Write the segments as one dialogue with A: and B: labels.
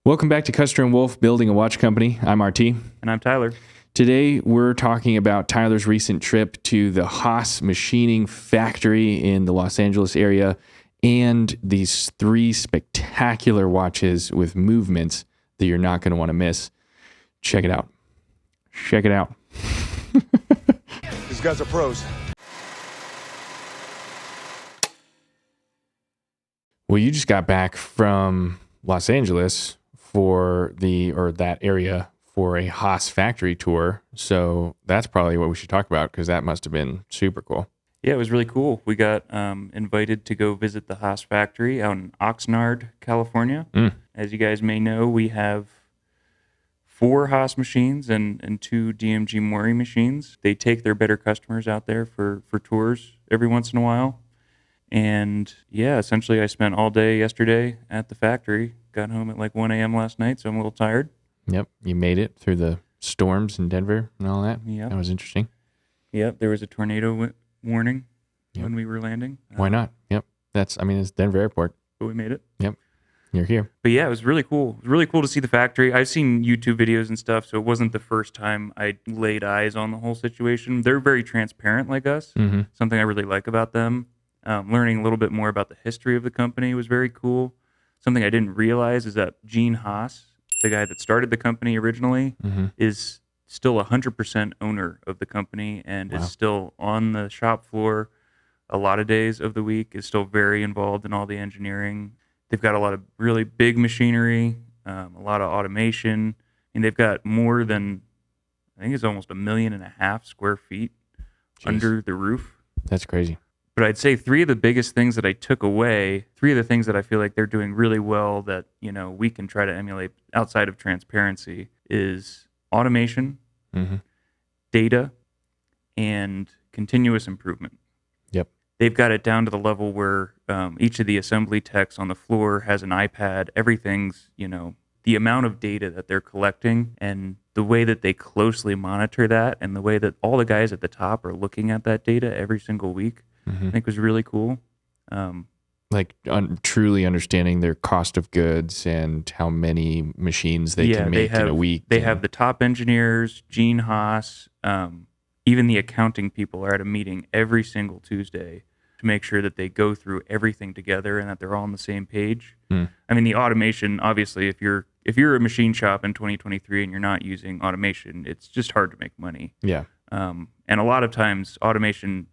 A: Welcome back to Custer and Wolfe, Building a Watch Company. I'm RT.
B: And I'm Tyler.
A: Today, we're talking about Tyler's recent trip to the Haas Machining Factory in the Los Angeles area and these 3 spectacular watches with movements that you're not going to want to miss. Check it out. Check it out.
C: These guys are pros.
A: Well, you just got back from Los Angeles for that area for a Haas Factory tour. So that's probably what we should talk about because that must have been super cool.
B: Yeah, it was really cool. We got invited to go visit the Haas Factory out in Oxnard, California. As you guys may know, we have 4 Haas machines and 2 DMG Mori machines. They take their better customers out there for tours every once in a while. And yeah, essentially I spent all day yesterday at the factory. Got home at like 1 a.m. last night, so I'm a little tired.
A: Yep, you made it through the storms in Denver and all that.
B: Yep.
A: That was interesting.
B: Yep, there was a tornado warning when we were landing.
A: Why not? Yep, it's Denver Airport.
B: But we made it.
A: Yep, you're here.
B: But yeah, it was really cool. It was really cool to see the factory. I've seen YouTube videos and stuff, so it wasn't the first time I laid eyes on the whole situation. They're very transparent like us, something I really like about them. Learning a little bit more about the history of the company was very cool. Something I didn't realize is that Gene Haas, the guy that started the company originally, is still 100% owner of the company and is still on the shop floor a lot of days of the week, is still very involved in all the engineering. They've got a lot of really big machinery, a lot of automation, and they've got more than, I think it's almost 1.5 million square feet under the roof.
A: That's crazy.
B: But I'd say 3 of the biggest things that I took away, 3 of the things that I feel like they're doing really well that, we can try to emulate outside of transparency is automation, data, and continuous improvement.
A: Yep.
B: They've got it down to the level where each of the assembly techs on the floor has an iPad. Everything's, the amount of data that they're collecting and the way that they closely monitor that and the way that all the guys at the top are looking at that data every single week. I think was really cool.
A: Truly understanding their cost of goods and how many machines they can make in a week.
B: They have the top engineers, Gene Haas, even the accounting people are at a meeting every single Tuesday to make sure that they go through everything together and that they're all on the same page. The automation, obviously, if you're a machine shop in 2023 and you're not using automation, it's just hard to make money.
A: Yeah.
B: And a lot of times automation,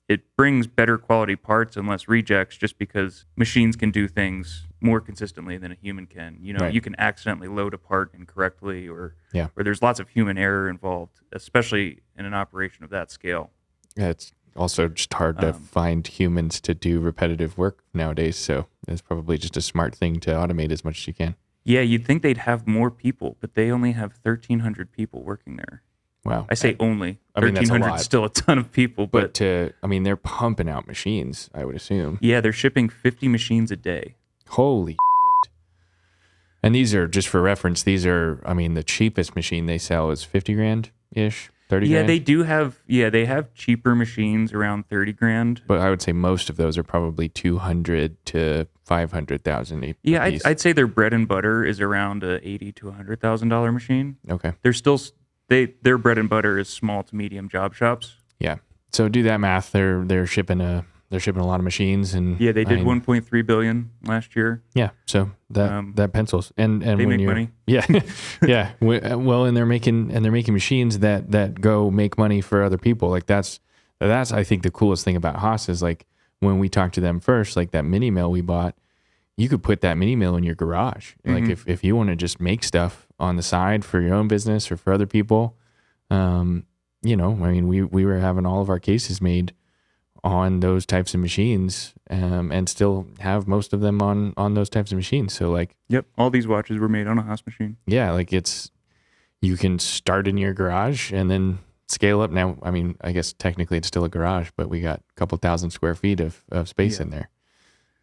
B: it brings better quality parts and less rejects just because machines can do things more consistently than a human can. You can accidentally load a part incorrectly or there's lots of human error involved, especially in an operation of that scale.
A: Yeah, it's also just hard to find humans to do repetitive work nowadays, so it's probably just a smart thing to automate as much as you can.
B: Yeah, you'd think they'd have more people, but they only have 1,300 people working there.
A: Wow.
B: I say only. 1,300 is still a ton of people. But
A: they're pumping out machines, I would assume.
B: Yeah, they're shipping 50 machines a day.
A: Holy shit. And these are, just for reference, the cheapest machine they sell is 50 grand-ish, 30 grand?
B: They have cheaper machines around 30 grand.
A: But I would say most of those are probably 200 to 500,000.
B: Yeah, I'd say their bread and butter is around a $80,000 to $100,000 machine.
A: Okay.
B: They're still... Their bread and butter is small to medium job shops.
A: Yeah. So do that math. They're shipping a lot of machines and
B: they did 1.3 billion last year.
A: Yeah. So that pencils and
B: they make money.
A: Yeah. Yeah. Well, and they're making machines that go make money for other people. Like that's I think the coolest thing about Haas is like when we talked to them first, like that mini mill we bought, you could put that mini mill in your garage. Like if you want to just make stuff on the side for your own business or for other people, we were having all of our cases made on those types of machines, and still have most of them on those types of machines. So like,
B: yep, all these watches were made on a Haas machine.
A: Yeah, like you can start in your garage and then scale up. Now, I guess technically it's still a garage, but we got a couple thousand square feet of space in there.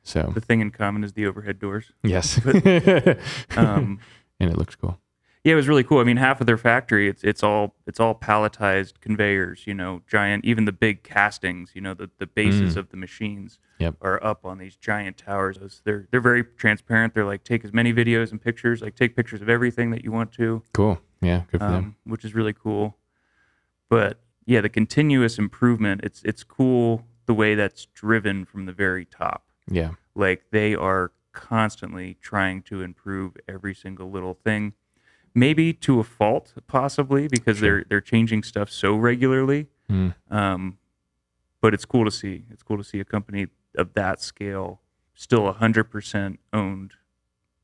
A: So
B: the thing in common is the overhead doors.
A: Yes. And it looks cool.
B: Yeah, it was really cool. I mean, half of their factory, it's all palletized conveyors, giant, even the big castings, the bases of the machines
A: Yep.
B: are up on these giant towers. They're very transparent. They're like, take as many videos and pictures, like take pictures of everything that you want to.
A: Cool. Yeah, good for them.
B: Which is really cool. But yeah, the continuous improvement, it's cool the way that's driven from the very top.
A: Yeah.
B: Like they are constantly trying to improve every single little thing. Maybe to a fault, possibly, because
A: Sure.
B: they're changing stuff so regularly. But it's cool to see. It's cool to see a company of that scale still 100% owned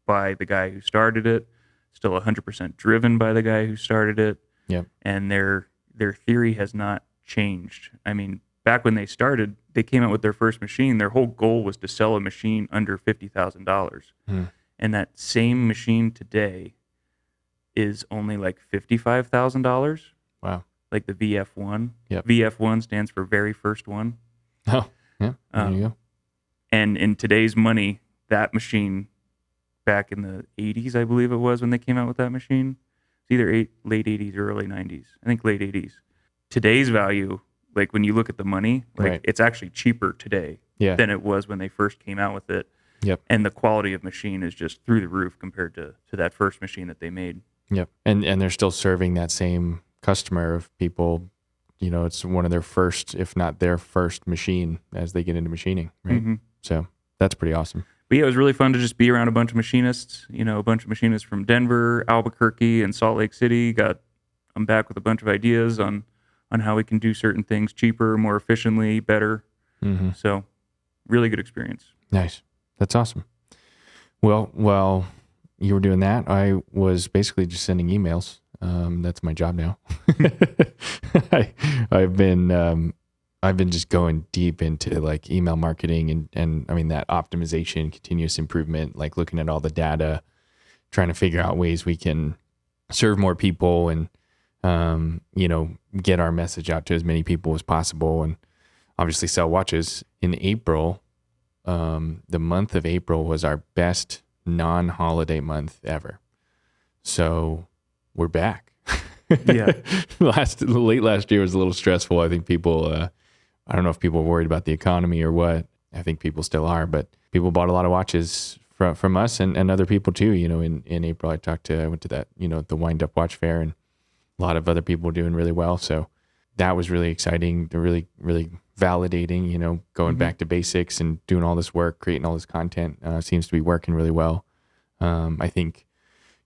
B: by the guy who started it, still 100% driven by the guy who started it.
A: Yep.
B: And their theory has not changed. I mean, back when they started, they came out with their first machine. Their whole goal was to sell a machine under $50,000. And that same machine today is only like $55,000.
A: Wow.
B: Like the VF1.
A: Yep.
B: VF1 stands for very first one.
A: Oh, yeah. There you go.
B: And in today's money, that machine back in the 80s, I believe it was when they came out with that machine. It's either late 80s or early 90s. I think late 80s. Today's value, like when you look at the money, like
A: Right.
B: it's actually cheaper today than it was when they first came out with it.
A: Yep.
B: And the quality of machine is just through the roof compared to that first machine that they made.
A: Yep. And they're still serving that same customer of people, it's one of their first, if not their first machine as they get into machining, right? So that's pretty awesome.
B: But yeah, it was really fun to just be around a bunch of machinists, a bunch of machinists from Denver, Albuquerque, and Salt Lake City. I'm back with a bunch of ideas on how we can do certain things cheaper, more efficiently, better. So really good experience.
A: Nice. That's awesome. Well, while you were doing that, I was basically just sending emails. That's my job now. I've been just going deep into like email marketing and I mean that optimization, continuous improvement, like looking at all the data, trying to figure out ways we can serve more people and get our message out to as many people as possible, and obviously sell watches. In April, the month of April was our best non-holiday month ever. So we're back.
B: Yeah.
A: Late last year was a little stressful. I think people, I don't know if people were worried about the economy or what. I think people still are, but people bought a lot of watches from us and other people too. In April, I went to that, the Wind Up Watch Fair, and a lot of other people were doing really well. So that was really exciting. They're really, really validating, going back to basics and doing all this work, creating all this content seems to be working really well. I think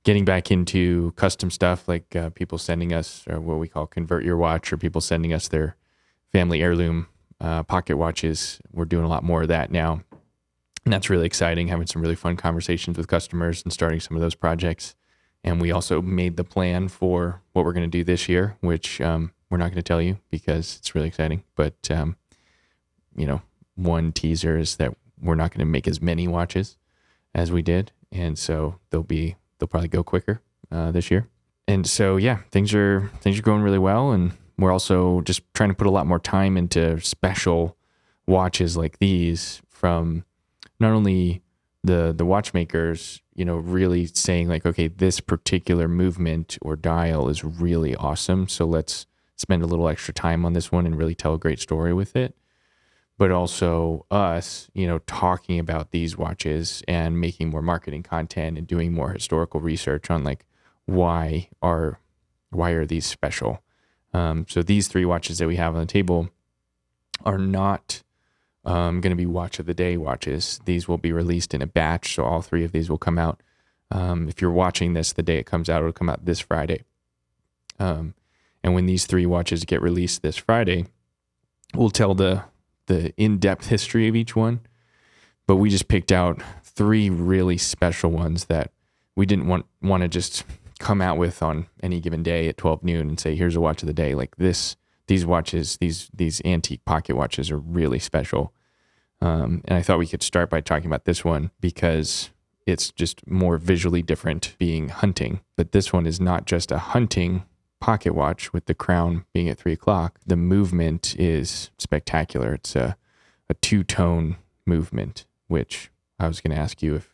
A: getting back into custom stuff, like people sending us what we call convert your watch, or people sending us their family heirloom pocket watches. We're doing a lot more of that now. And that's really exciting, having some really fun conversations with customers and starting some of those projects. And we also made the plan for what we're going to do this year, which we're not going to tell you because it's really exciting. But, one teaser is that we're not going to make as many watches as we did. And so they'll probably go quicker this year. And so, yeah, things are going really well. And we're also just trying to put a lot more time into special watches like these from not only the watchmakers, really saying like, okay, this particular movement or dial is really awesome. So let's spend a little extra time on this one and really tell a great story with it. But also us, talking about these watches and making more marketing content and doing more historical research on like, why are these special? So these three watches that we have on the table are not going to be watch of the day watches. These will be released in a batch. So all three of these will come out. If you're watching this, the day it comes out, it'll come out this Friday. And when these three watches get released this Friday, we'll tell the in-depth history of each one. But we just picked out three really special ones that we didn't want to just come out with on any given day at 12 noon and say, here's a watch of the day. Like these watches, these antique pocket watches are really special. And I thought we could start by talking about this one because it's just more visually different, being hunting. But this one is not just a hunting pocket watch with the crown being at 3 o'clock. The movement is spectacular. It's a two-tone movement, which I was going to ask you if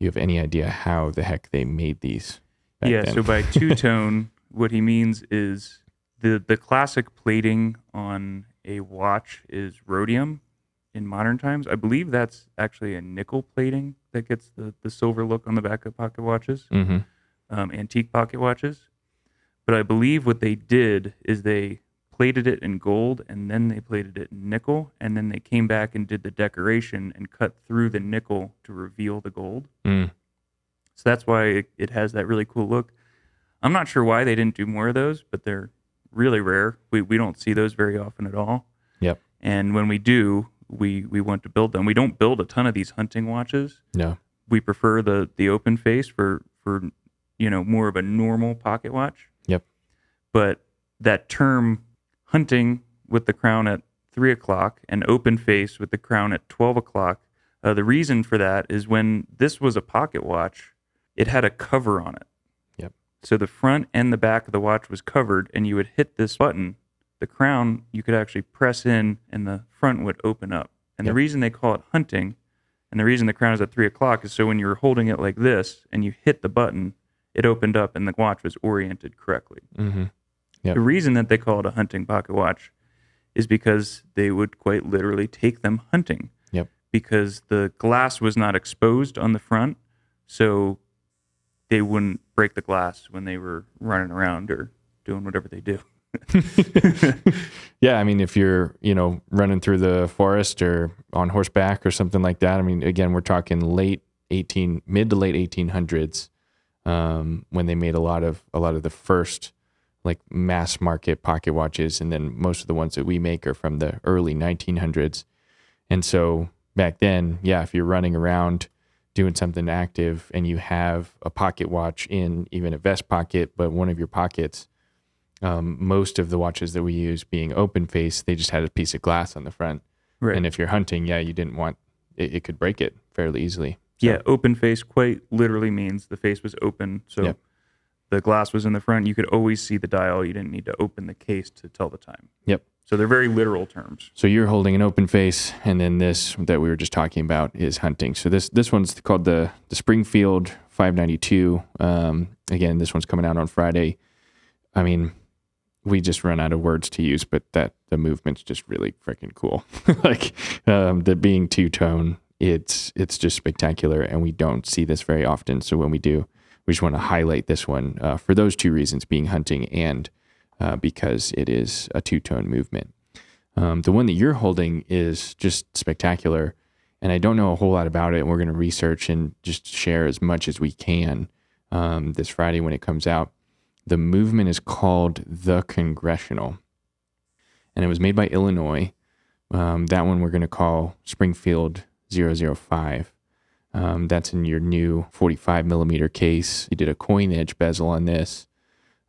A: you have any idea how the heck they made these.
B: Yeah,
A: then.
B: so by two-tone, what he means is the classic plating on a watch is rhodium in modern times. I believe that's actually a nickel plating that gets the silver look on the back of pocket watches, antique pocket watches. But I believe what they did is they plated it in gold, and then they plated it in nickel, and then they came back and did the decoration and cut through the nickel to reveal the gold. So that's why it has that really cool look. I'm not sure why they didn't do more of those, but they're really rare. We don't see those very often at all.
A: Yep.
B: And when we do, we want to build them. We don't build a ton of these hunting watches.
A: No.
B: We prefer the open face for more of a normal pocket watch.
A: Yep.
B: But that term hunting with the crown at 3 o'clock and open face with the crown at 12 o'clock, the reason for that is when this was a pocket watch, it had a cover on it.
A: Yep.
B: So the front and the back of the watch was covered, and you would hit this button. The crown, you could actually press in, and the front would open up. And the reason they call it hunting, and the reason the crown is at 3 o'clock, is so when you were holding it like this and you hit the button, it opened up and the watch was oriented correctly.
A: Yep.
B: The reason that they call it a hunting pocket watch is because they would quite literally take them hunting.
A: Yep.
B: Because the glass was not exposed on the front, so they wouldn't break the glass when they were running around or doing whatever they do.
A: Yeah, I mean, if you're, running through the forest or on horseback or something like that, I mean, again, we're talking mid to late 1800s, when they made a lot of the first like mass market pocket watches, and then most of the ones that we make are from the early 1900s. And so back then, yeah, if you're running around doing something active and you have a pocket watch in even a vest pocket, but one of your pockets, most of the watches that we use being open face, they just had a piece of glass on the front.
B: Right.
A: And if you're hunting, yeah, you didn't want it could break it fairly easily. So,
B: Yeah, open face quite literally means the face was open. So the glass was in the front. You could always see the dial. You didn't need to open the case to tell the time.
A: Yep.
B: So they're very literal terms.
A: So you're holding an open face, and then this that we were just talking about is hunting. So this one's called the Springfield 592. Again, this one's coming out on Friday. I mean, we just run out of words to use, but the movement's just really freaking cool. Like the being two-tone, it's just spectacular, and we don't see this very often. So when we do, we just want to highlight this one for those two reasons, being hunting and because it is a two-tone movement. The one that you're holding is just spectacular, and I don't know a whole lot about it, and we're going to research and just share as much as we can this Friday when it comes out. The movement is called the Congressional, and it was made by Illinois. That one we're going to call Springfield 005. That's in your new 45 millimeter case. You did a coin edge bezel on this.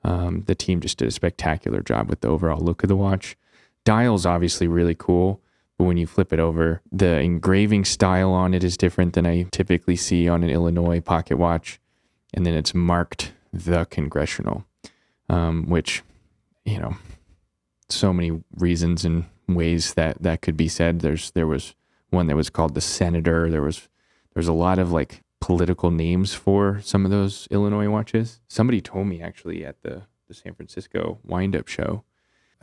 A: The team just did a spectacular job with the overall look of the watch. Dial's obviously really cool, but when you flip it over, the engraving style on it is different than I typically see on an Illinois pocket watch. And then it's marked the Congressional, which, so many reasons and ways that could be said. There was one that was called the Senator. There's a lot of like political names for some of those Illinois watches. Somebody told me actually at the San Francisco wind-up show,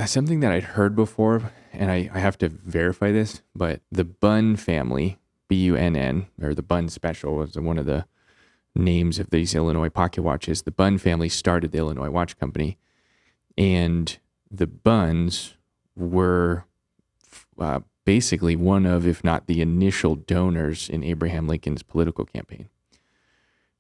A: something that I'd heard before, and I have to verify this, but the Bunn family, Bunn, or the Bunn Special was one of the names of these Illinois pocket watches. The Bunn family started the Illinois Watch Company, and the Bunns were basically one of, if not the initial donors in Abraham Lincoln's political campaign.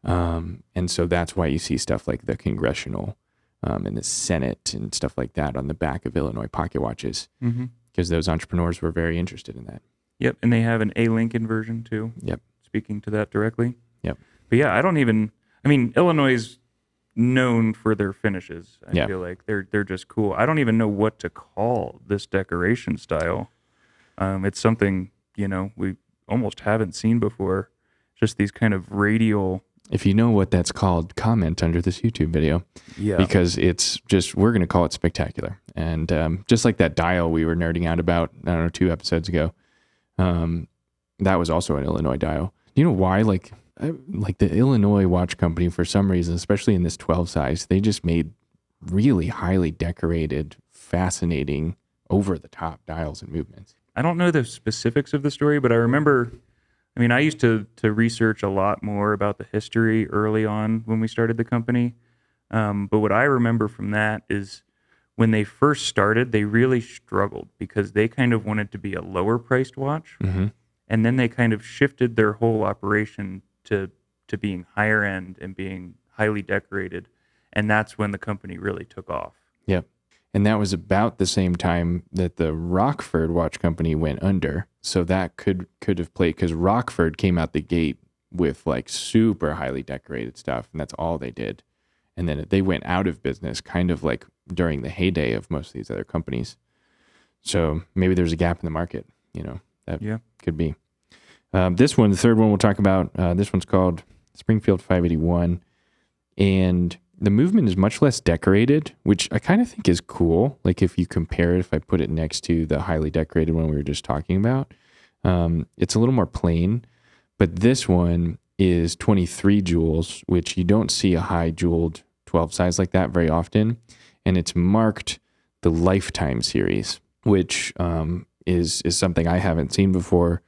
A: And so that's why you see stuff like the Congressional and the Senate and stuff like that on the back of Illinois pocket watches, because those entrepreneurs were very interested in that.
B: Yep, and they have an A. Lincoln version too.
A: Yep.
B: Speaking to that directly.
A: Yep.
B: But yeah, Illinois is known for their finishes. I feel like they're just cool. I don't even know what to call this decoration style. It's something, we almost haven't seen before. Just these kind of radial.
A: If you know what that's called, comment under this YouTube video.
B: Yeah.
A: Because we're going to call it spectacular. And just like that dial we were nerding out about, 2 episodes ago, that was also an Illinois dial. You know why? Like, like the Illinois watch company, for some reason, especially in this 12 size, they just made really highly decorated, fascinating, over the top dials and movements.
B: I don't know the specifics of the story, but I remember, I mean, I used to research a lot more about the history early on when we started the company. But what I remember from that is when they first started, they really struggled because they kind of wanted to be a lower priced watch.
A: Mm-hmm.
B: And then they kind of shifted their whole operation to being higher end and being highly decorated. And that's when the company really took off.
A: Yep. And that was about the same time that the Rockford watch company went under. So that could have played, because Rockford came out the gate with like super highly decorated stuff, and that's all they did. And then they went out of business kind of like during the heyday of most of these other companies. So maybe there's a gap in the market, that could be. This one, the third one we'll talk about, this one's called Springfield 581. And the movement is much less decorated, which I kind of think is cool. Like if you compare it, if I put it next to the highly decorated one we were just talking about, it's a little more plain. But this one is 23 jewels, which you don't see a high jeweled 12 size like that very often. And it's marked the Lifetime series, which is something I haven't seen before.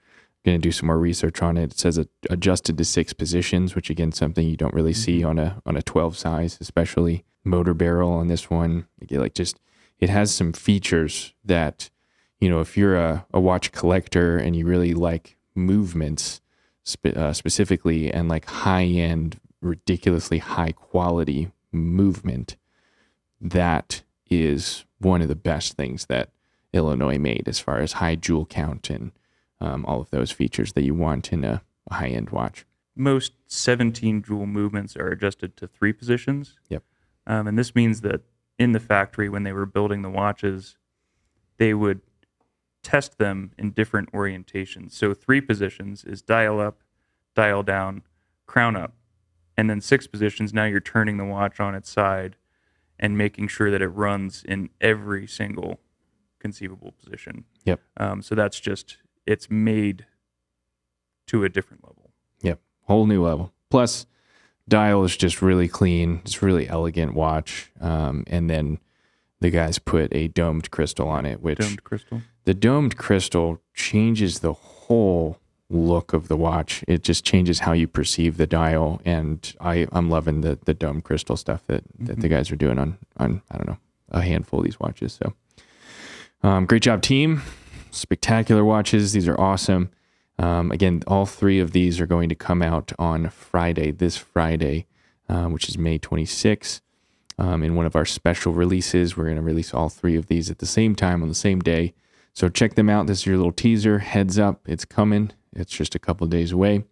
A: Going to do some more research on it. It says adjusted to 6 positions, which again, something you don't really see on a 12 size, especially. Motor barrel on this one. It has some features that, if you're a watch collector and you really like movements specifically, and like high end, ridiculously high quality movement, that is one of the best things that Illinois made as far as high jewel count and all of those features that you want in a high-end watch.
B: Most 17 jewel movements are adjusted to 3 positions.
A: Yep.
B: And this means that in the factory, when they were building the watches, they would test them in different orientations. So 3 positions is dial up, dial down, crown up. And then 6 positions, now you're turning the watch on its side and making sure that it runs in every single conceivable position.
A: Yep.
B: So that's just, it's made to a different level.
A: Yep. Whole new level. Plus, dial is just really clean. It's a really elegant watch. And then the guys put a domed crystal on it, which
B: Domed crystal?
A: The domed crystal changes the whole look of the watch. It just changes how you perceive the dial. And I'm loving the domed crystal stuff that the guys are doing on, I don't know, a handful of these watches. So great job, team. Spectacular watches. These are awesome. Again, all 3 of these are going to come out on this Friday, which is May 26th. In one of our special releases, we're going to release all 3 of these at the same time on the same day. So check them out. This is your little teaser. Heads up, it's coming. It's just a couple of days away.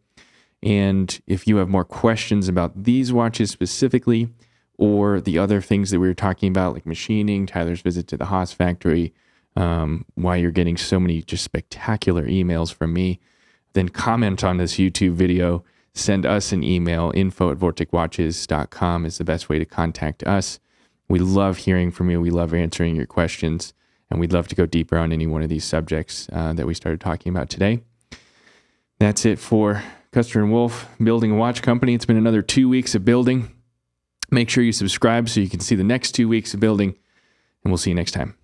A: And if you have more questions about these watches specifically, or the other things that we were talking about, like machining, Tyler's visit to the Haas Factory, why you're getting so many just spectacular emails from me, then comment on this YouTube video, send us an email. info@vorticwatches.com is the best way to contact us. We love hearing from you. We love answering your questions, and we'd love to go deeper on any one of these subjects that we started talking about today. That's it for Custer and Wolfe, building a watch company. It's been another 2 weeks of building. Make sure you subscribe so you can see the next 2 weeks of building, and we'll see you next time.